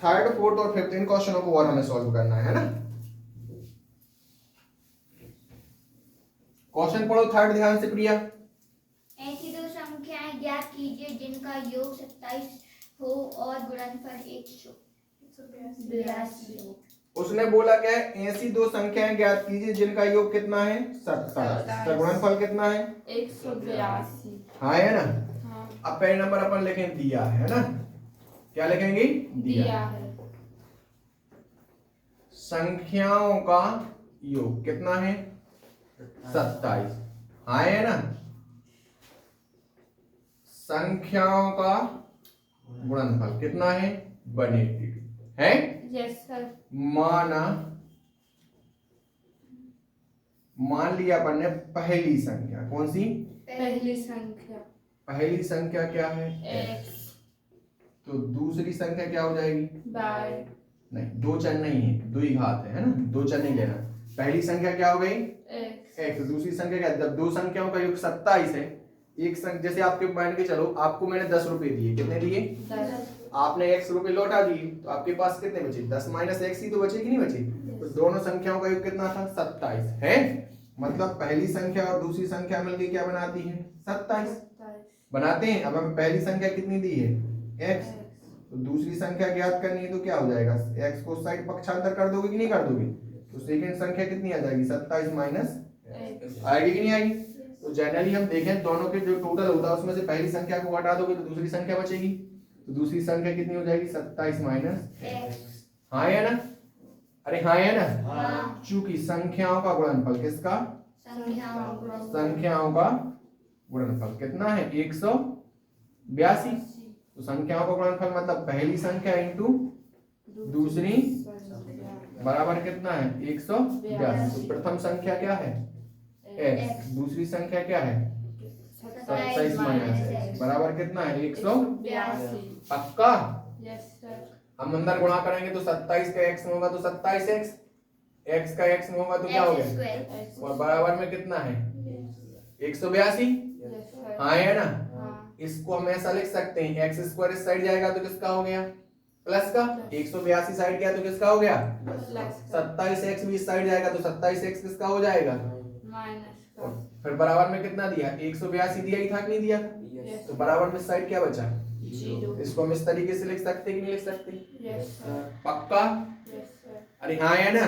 थर्ड फोर्थ और फिफ्थ इन क्वेश्चनों को और हमें सॉल्व करना है ना। क्वेश्चन पढ़ो थर्ड ध्यान से प्रिया। ऐसी दो संख्याएं ज्ञात कीजिए जिनका योग 27 हो और गुणनफल 182 हो। उसने बोला क्या है, ऐसी दो संख्याएं ज्ञात कीजिए जिनका योग कितना है 27, तो गुणनफल कितना है 182। हाँ है ना। हाँ अब पहले नंबर अपन लिखें दिया है ना, क्या लिखेंगे दिया है। संख्याओं का योग कितना है 27, हाँ है ना। संख्याओं का गुणनफल कितना है 182 है। Yes sir. मान लिया अपन ने पहली संख्या, कौन सी पहली संख्या पहली संख्या क्या है x तो दूसरी संख्या क्या हो जाएगी बाय नहीं, दो चर नहीं है, दो ही घात है ना, दो चर नहीं लेना। पहली संख्या क्या हो गई x, दूसरी संख्या क्या, जब दो संख्याओं का योग 27 है, एक संख्या जैसे आपके मान के चलो आपको मैंने 10 रुपए दिए, कितने दिए 10, आपने x रुपए लौटा दिए, तो आपके पास कितने बचे 10 माइनस x ही तो बचे कि नहीं बचे। तो दोनों संख्याओं का योग कितना था 27 है, मतलब पहली संख्या और दूसरी संख्या मिलकर क्या बनाती है 27 बनाते हैं। अब हमें पहली संख्या कितनी दी है x, तो दूसरी संख्या ज्ञात करनी है तो क्या हो जाएगा x को साइड पक्षांतर कर दोगे कि नहीं कर दोगे, तो सेकंड संख्या कितनी आ जाएगी 27 माइनस आएगी कि नहीं आएगी। तो जनरली हम देखें दोनों के जो टोटल होता है उसमें से पहली संख्या को हटा दोगे तो दूसरी संख्या बचेगी, तो दूसरी संख्या कितनी हो जाएगी 27 माइनस, हाँ है ना, अरे हाँ है ना। चूंकि संख्याओं का गुणनफल किसका संख्याओं का गुणनफल कितना है 182, तो संख्याओं का गुणनफल मतलब पहली संख्या इंटू दूसरी बराबर कितना है 182। तो प्रथम संख्या क्या है x, दूसरी संख्या क्या है 27 माइनस x बराबर कितना है 182। पक्का? Yes sir. हम अंदर गुणा करेंगे तो 27 का x में होगा तो 27x, x का x में होगा तो क्या हो गया, और बराबर में कितना है 182, यस सर। हाँ है ना। हाँ इसको हम ऐसा लिख सकते हैं एक्स स्क्वायर इस साइड जाएगा तो किसका हो गया प्लस का, 182 साइड गया तो किसका हो गया प्लस 27x भी इस साइड जाएगा तो 27x किसका हो जाएगा, माइनस का, और फिर बराबर में कितना दिया 182 दिया ही था कि नहीं दिया, यस तो बराबर में साइड क्या बचा, 0, इसको हम इस तरीके से लिख सकते कि नहीं लिख सकते, यस सर। पक्का? Yes sir. अरे हाँ है ना।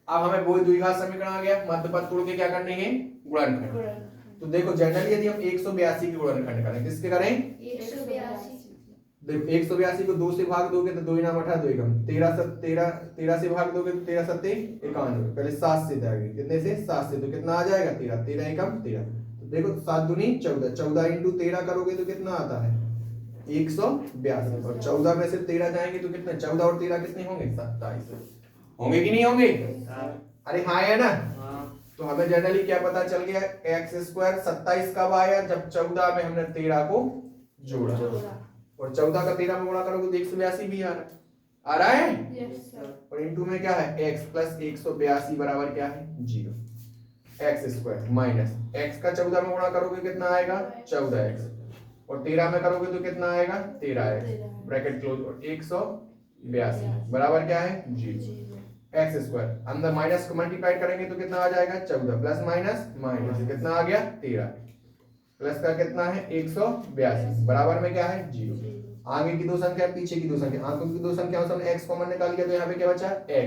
अब हमें वो द्विघात समीकरण आ गया, मध्य पद तोड़ के क्या करने हैं गुणनखंड। तो देखो जनरली यदि हम 182 की गुणनखंड करें किसके करें, 182 देखो 182 को 2 से भाग दोगे तो 2 इनाम 18 2 एकम 13 से भाग दोगे तो 13 सत्ते 91, पहले 7 से जाएगी, कितने से 7 से, तो कितना आ जाएगा 13 13 एकम 13। तो देखो 7 दूनी 14, 14 इंटू 13 करोगे तो कितना आता है 182, और 14 में से 13 जाएंगे तो कितने 14 और 13 कितने होंगे 27 होंगे कि नहीं होंगे, अरे हाँ है ना। तो हमें जनरली क्या पता चल गया एक्स स्क्वायर 27 कब आया जब 14 में हमने 13 को जोड़ा, और 14 का 13 में गुणा करोगे तो 182 भी आ रहा है, आ रहा है। Yes sir. और इनटू में क्या है x प्लस 182 बराबर क्या है 0, एक्स स्क्वायर माइनस x का 14 में गुणा करोगे कितना आएगा 14x, और 13 में करोगे तो कितना आएगा 13x, ब्रैकेट क्लोज, और 182 बराबर क्या है 0, एक्स स्क्वायर अंदर माइनस को मल्टीप्लाई करेंगे तो कितना आ जाएगा 14 प्लस माइनस माइनस कितना आ गया 13, प्लस का कितना है 182 बराबर में क्या है 0। आगे की दो संख्या पीछे की दो संख्या, आगे की दो संख्या हमने x कॉमन निकाल लिया तो यहाँ पे क्या बचा x,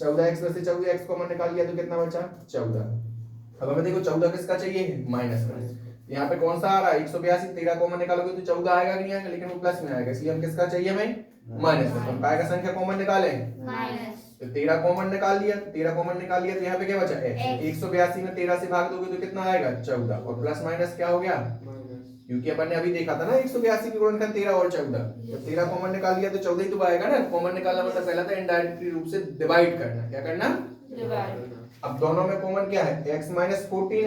14x में से 14x कॉमन निकाल लिया तो कितना बचा 14। अब हमें देखो 14 किसका चाहिए माइनस का, यहाँ पे कौन सा आ रहा है 182, 13 कॉमन निकालोगे तो 14 आएगा कि नहीं आएगा, लेकिन वो प्लस में आएगा, इसलिए हम किसका चाहिए हमें माइनस का। तो काय का संख्या कॉमन निकाले माइनस, तो 13 कॉमन निकाल लिया, 13 कॉमन निकाल लिया तो यहाँ पे क्या बचा x, 182 में 13 से भाग दोगे तो कितना आएगा 14, और प्लस माइनस क्या हो गया, क्योंकि अपन ने अभी देखा था ना 182 की गुणनखंड 13 और 14, तो 13 कॉमन निकाल लिया तो 14 ही तो आएगा ना। कॉमन निकालना मतलब पहला था इनडायरेक्टली रूप से डिवाइड करना, क्या करना डिवाइड। अब दोनों में कॉमन क्या है x माइनस 14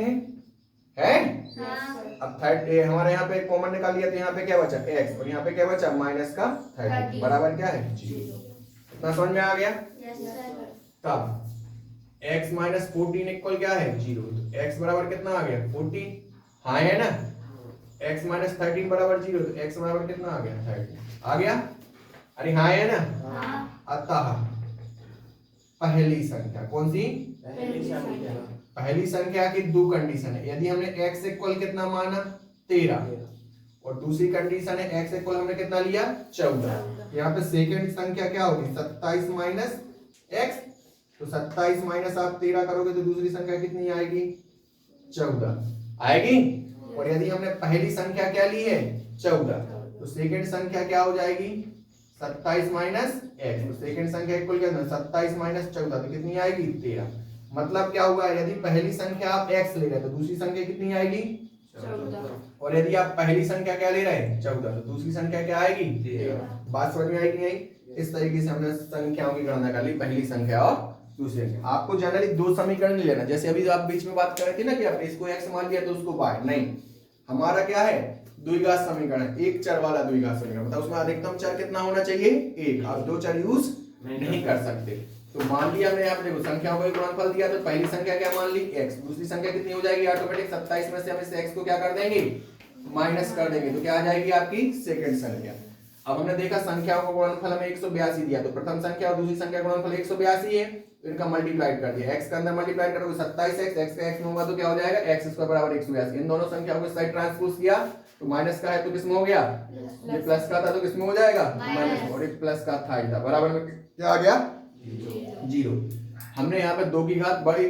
है। हाँ, अब थर्ड हमारे यहाँ पे कॉमन निकाल लिया तो यहाँ पे क्या बचा x, और यहाँ पे क्या बचा माइनस का 30 बराबर क्या है 0। इतना समझ में आ गया। यस सर, तब x माइनस 14 इक्वल क्या है 0, तो x बराबर कितना आ गया 14, हाँ है ना, x माइनस 13 बराबर 0, तो x बराबर कितना आ गया 30 आ गया, अरे हाँ है ना। हाँ, अतः पहली संख्या कौन सी, पहली संख्या की दो कंडीशन है, यदि हमने x इक्वल कितना माना 13, और दूसरी कंडीशन है x इक्वल हमने कितना लिया 14, यहाँ पे सेकंड संख्या क्या होगी 27 माइनस x, तो 27 माइनस आप 13 करोगे तो दूसरी संख्या कितनी आएगी 14 आएगी, और यदि हमने पहली संख्या क्या ली है 14, तो सेकंड संख्या क्या हो जाएगी 27 माइनस x, तो सेकंड संख्या इक्वल क्या 27 माइनस 14 तो कितनी आएगी 13। मतलब क्या हुआ, यदि पहली संख्या आप x ले रहे तो दूसरी संख्या कितनी आएगी 14, और यदि आप पहली संख्या क्या ले रहे हैं 14 तो दूसरी संख्या क्या आएगी 13। बात समझ में आई कि नहीं। इस तरीके से हमने संख्याओं की गणना कर ली, पहली संख्या और दूसरी संख्या। आपको जनरली दो समीकरण नहीं लेना, जैसे अभी आप बीच में बात कर रहे थे ना कि आपने इसको x मान लिया तो उसको y, नहीं, हमारा क्या है द्विघात समीकरण है, एक चर वाला द्विघात समीकरण, मतलब उसमें अधिकतम चर कितना होना चाहिए एक, आप दो चर यूज नहीं कर सकते। तो मान लिया हमने, आप देखो संख्याओं का गुणनफल दिया तो पहली संख्या क्या मान ली x, दूसरी संख्या कितनी हो जाएगी ऑटोमेटिक 27 में से हम इस x को क्या कर देंगे माइनस कर देंगे, तो क्या आ जाएगी आपकी सेकंड संख्या। अब हमने देखा संख्याओं का गुणनफल हमें 182 दिया, तो प्रथम संख्या और दूसरी संख्या का गुणनफल 182 है, तो इनका मल्टीप्लाई कर दिया, x का अंदर मल्टीप्लाई करोगे 27x, x का x में होगा तो क्या हो जाएगा x स्क्वायर बराबर 182। इन दोनों संख्याओं को साइड ट्रांसपोज किया तो माइनस का है तो किसमें हो गया, ये प्लस का था तो किसमें हो जाएगा माइनस, और एक प्लस का था इधर बराबर में क्या आ गया 0। हमने यहाँ पे 2 की घात बड़ी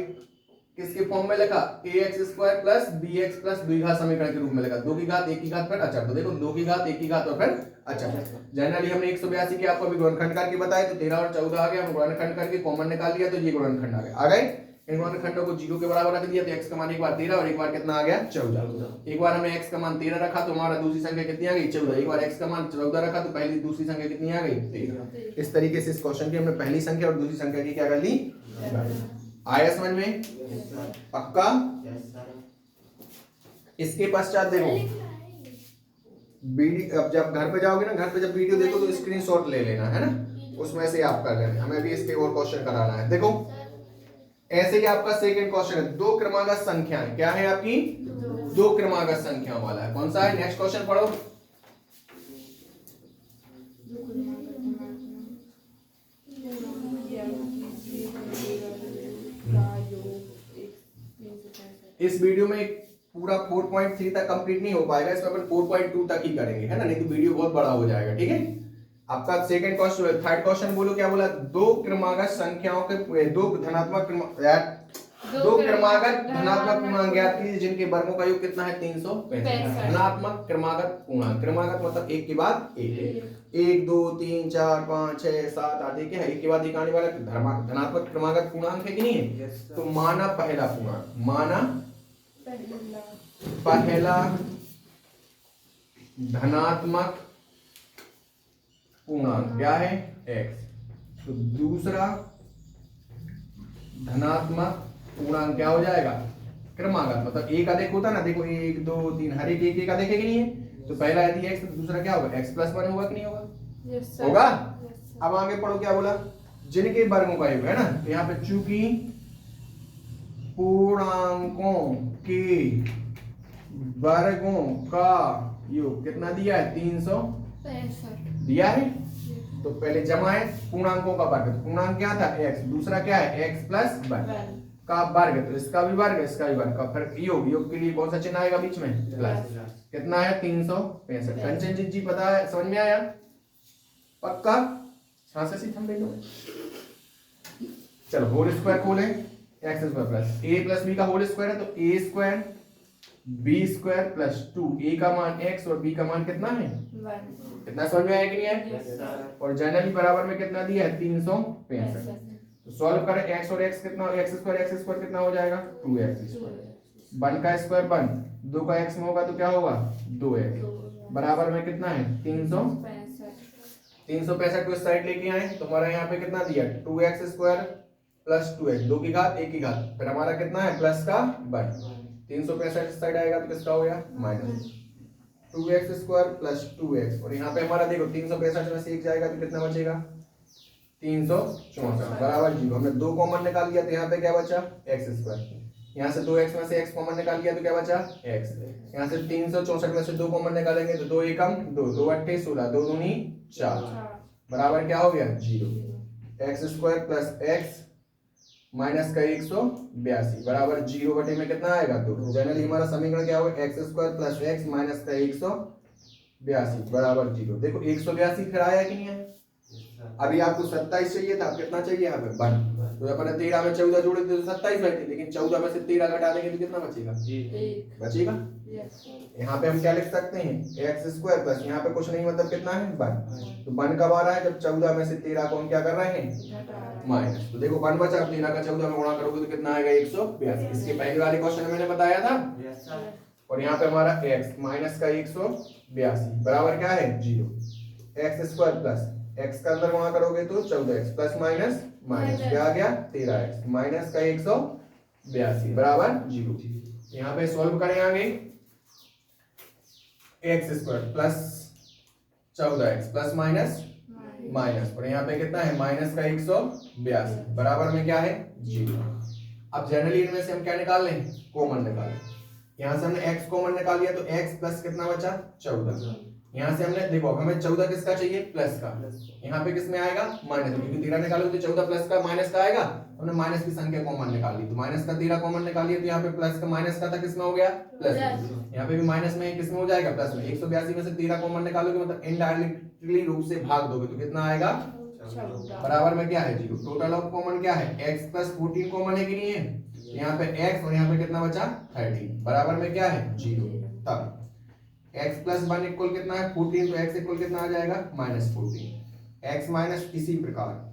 किसके फॉर्म में लिखा ax square plus bx plus द्विघात समीकरण के रूप में लिखा, 2 की घात 1 की घात पर अचर, तो देखो 2 की घात 1 की घात और फिर अचर। जनरली हमने 182 के आपको अभी गुणनखंड करके बताया, तो 13 और 14 आ गया, हम गुणनखंड करके कॉमन निकाल लिया तो ये गुणनखंड आ गया, आ गए। इन गुणनखंडों को 0 के बराबर रख दिया तो x का मान एक बार 13 और एक बार कितना आ गया 14। एक बार हमने x का मान 13 रखा तो हमारा दूसरी संख्या कितनी आ गई 14, एक बार x का मान 14 रखा तो पहली दूसरी संख्या कितनी आ गई 13। इस तरीके से इस क्वेश्चन की हमने पहली संख्या और दूसरी संख्या की क्या कर ली, आया समझ में, पक्का। इसके पश्चात देखो वीडियो, अब जब घर पे जाओगे ना, घर पे जब वीडियो देखो तो स्क्रीनशॉट ले लेना है ना, उसमें से आप कर लेना, हमें भी इसके और क्वेश्चन कराना है। देखो ऐसे ही आपका सेकंड क्वेश्चन है, दो क्रमागत संख्याएं, क्या है आपकी दो क्रमागत संख्याओं वाला है, कौन सा है, नेक्स्ट क्वेश्चन पढ़ो। इस वीडियो में पूरा 4.3 तक कंप्लीट नहीं हो पाएगा, इसमें अपन 4.2 तक ही करेंगे, है ना, नहीं तो वीडियो बहुत बड़ा हो जाएगा, ठीक है। आपका सेकंड क्वेश्चन, थर्ड क्वेश्चन बोलो, क्या बोला, दो क्रमागत संख्याओं के दो धनात्मक धनात्मक पूर्णांक ज्ञात कीजिए जिनके वर्गों का योग कितना है 365। धनात्मक क्रमागत पूर्णांक, क्रमागत मतलब एक के बाद एक, 1 2 3 4 5 6 7 8 एक है, एक के बाद एक आने वाला धनात्मक क्रमागत पूर्णांक है कि नहीं है। तो माना पहला पूर्णांक, माना पहला धनात्मक पूर्णांक क्या है x, तो दूसरा धनात्मक पूर्णांक क्या हो जाएगा क्रमागत, मतलब एक अधिक होता ना, देखो 1 2 3 हर एक एक अधिक है कि नहीं है, तो पहला यदि x तो दूसरा क्या होगा x + 1 होगा कि नहीं होगा, yes, होगा। अब आगे पढ़ो क्या बोला, जिनके वर्गों का योग है ना, तो यहाँ पे चूंकि पूर्णांकों के वर्गों का योग कितना दिया है, 365 दिया है। तो पहले जमा है पूर्णांकों का वर्ग, तो पूर्णांक क्या था x, दूसरा क्या है x प्लस 1 का वर्ग, तो इसका भी वर्ग इसका भी वर्ग का, फिर योग, योग के लिए कौन सा चिन्ह आएगा बीच में, प्लस, कितना है 365। कंचन जी पता है, समझ में आया, पक्का, सांसे से थम ले लो। चलो होल स्क्वायर खोले, एक्स स्क्वायर प्लस ए प्लस बी का होल स्क्वायर है, तो ए स्क्वायर बी स्क्वायर प्लस 2, ए का मान x और b का मान कितना है 1, कितना समझ में आया कि नहीं है, और जनरली बराबर में कितना दिया है 365। तो सॉल्व करें x और x कितना, x स्क्वायर कितना हो जाएगा 2x स्क्वायर, 1 का स्क्वायर 1, 2 का x में होगा तो क्या होगा 2x, बराबर में कितना है 365 को इस साइड लेके आए, तो हमारा यहाँ पे कितना दिया 2x स्क्वायर प्लस 2x, 2 की घात 1 की घात, फिर हमारा कितना है प्लस का 1, 365 इस साइड आएगा तो किसका हो गया minus 2x square plus 2x, और यहाँ पे हमारा देखो 365 में से 1 जाएगा तो कितना बचेगा 364, बराबर 0। हमने 2 कॉमन निकाल लिया तो यहाँ पे क्या बचा x स्क्वायर, यहाँ से 2x में से x कॉमन निकाल लिया तो क्या बचा x, यहाँ से 364 में से 2 कॉमन निकालेंगे तो 2 एकम 2, 2 अट्ठे 16, 2 दूनी 4, बराबर क्या हो गया 0। x square plus x minus का 182 बराबर 0 बटे में कितना आएगा 2। जनरली हमारा समीकरण क्या होगा x square plus x minus का 182 बराबर 0। देखो 182 फिर आया कि नहीं है, अभी आपको 27 चाहिए था, कितना चाहिए यहाँ पे 1, तो अपन 13 में 14 जोड़े तो 27 बैठे, लेकिन 14 में से 13 घटा देंगे तो कितना बचेगा बचेगा। यहाँ पे हम क्या लिख सकते हैं एक्स स्क्वायर प्लस यहाँ पे कुछ नहीं मतलब कितना है 1, तो 1 कब आ रहा है जब 14 में से 13 को हम क्या कर रहे हैं माइनस, तो देखो 1 बचा, 13 का 14 में गुणा करोगे तो कितना आएगा 182, इसके पहले वाले क्वेश्चन में मैंने बताया था। और यहाँ पे हमारा x माइनस का 182 बराबर क्या है 0, एक्स स्क्वायर प्लस x का अंदर गुणा करोगे तो 14x प्लस माइनस माइनस क्या आ गया 13x माइनस का 182 बराबर 0। यहाँ पे सॉल्व करें आगे, x square plus 14x plus minus minus, और यहाँ पे कितना है माइनस का 182 बराबर में क्या है 0। अब जनरली इनमें से हम क्या निकाल लें कॉमन निकाल लें, यहाँ से हमने x कॉमन निकाल लिया तो x प्लस कितना बचा 14, यहाँ से हमने देखो अब हमें 14 किसका चाहिए प्लस का, यहाँ पे किस में आएगा माइनस, क्योंकि 13 निकालो तो 14 प्लस का माइनस का आएगा, हमने माइनस की संख्या कॉमन निकाल ली तो माइनस का 13 कॉमन निकाल लिया तो यहाँ पे प्लस का माइनस का था किस में हो गया प्लस, यहाँ पे भी माइनस में किस में हो जाएगा प्लस में, 182 में से 13 कॉमन निकालोगे मतलब इनडायरेक्टली रूप से भाग दोगे तो कितना आएगा बराबर में क्या है 0। टोटल ऑफ कॉमन क्या है x प्लस 14 कॉमन है कि नहीं है, यहाँ पे x और यहाँ पे कितना बचा 13 बराबर में क्या है 0। तब x प्लस 1 इक्वल कितना है 14, तो x इक्वल कितना आ जाएगा माइनस 14, x माइनस इसी प्रकार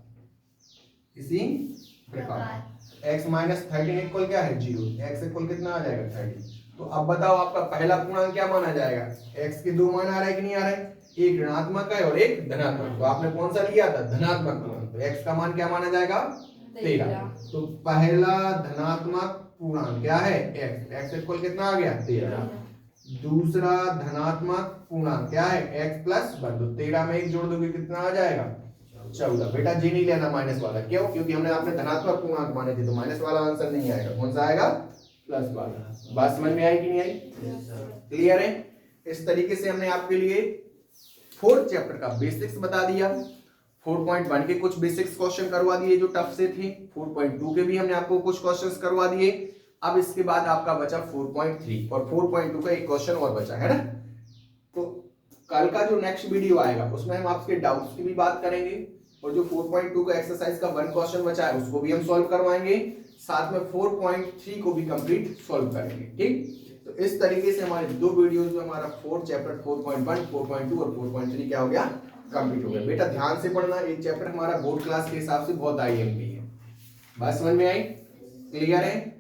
x माइनस 13 इक्वल क्या है 0, x इक्वल कितना आ जाएगा 30। तो अब बताओ आपका पहला पूर्णांक क्या माना जाएगा, x के 2 मान आ रहा है कि नहीं आ रहा है, एक ऋणात्मक है और एक धनात्मक, तो आपने कौन सा लिया था धनात्मक पूर्णांक, तो x का मान क्या माना जाएगा 13, तो पहला धनात्मक पूर्णांक क्या है x इक्वल कितना आ गया 13, दूसरा धनात्मक पूर्णांक क्या है x प्लस 1, तो 13 में 1 जोड़ दोगे कितना आ जाएगा 14। बेटा जी नहीं लेना माइनस वाला, क्यों, क्योंकि हमने आपने धनात्मक पूर्णांक माने थे तो माइनस वाला आंसर नहीं आएगा, कौन सा आएगा प्लस वाला। बात समझ में आई कि नहीं आई, क्लियर है। इस तरीके से हमने आपके लिए 4th चैप्टर का बेसिक्स बता दिया, 4.1 के कुछ बेसिक्स क्वेश्चन करवा दिए जो टफ से थे, 4.2 के भी हमने आपको कुछ क्वेश्चंस करवा दिए। अब इसके बाद आपका बचा 4.3 और 4.2 का एक क्वेश्चन और बचा है ना, तो कल का जो नेक्स्ट वीडियो आएगा उसमें हम आपके डाउट्स की भी बात करेंगे, और जो 4.2 का एक्सरसाइज का 1 क्वेश्चन बचा है उसको भी हम सॉल्व करवाएंगे, साथ में 4.3 को भी कंप्लीट सॉल्व करेंगे। ठीक, तो इस तरीके से हमारे 2 वीडियोस में हमारा 4th चैप्टर 4.1, 4.2 और 4.3 क्या हो गया कंप्लीट हो गया। बेटा ध्यान से पढ़ना, एक चैप्टर हमारा बोर्ड क्लास के हिसाब से बहुत आईएमपी है। बात समझ में आई, क्लियर है।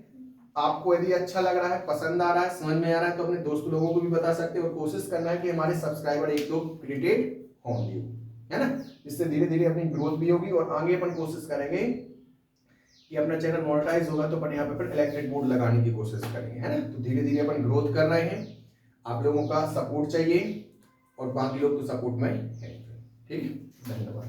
आपको यदि अच्छा लग रहा है, पसंद आ रहा है, समझ में आ रहा है तो अपने दोस्त लोगों को भी बता सकते हैं, और कोशिश करना है कि हमारे सब्सक्राइबर 1 लोग क्रिएटेड होंगे, है ना, जिससे धीरे धीरे अपनी ग्रोथ भी होगी, और आगे अपन कोशिश करेंगे कि अपना चैनल मोनेटाइज होगा तो अपन यहाँ पे इलेक्ट्रिक बोर्ड लगाने की कोशिश करेंगे, है ना। तो धीरे धीरे अपन ग्रोथ कर रहे हैं, आप लोगों का सपोर्ट चाहिए और बाकी लोग तो सपोर्ट में है। ठीक, धन्यवाद।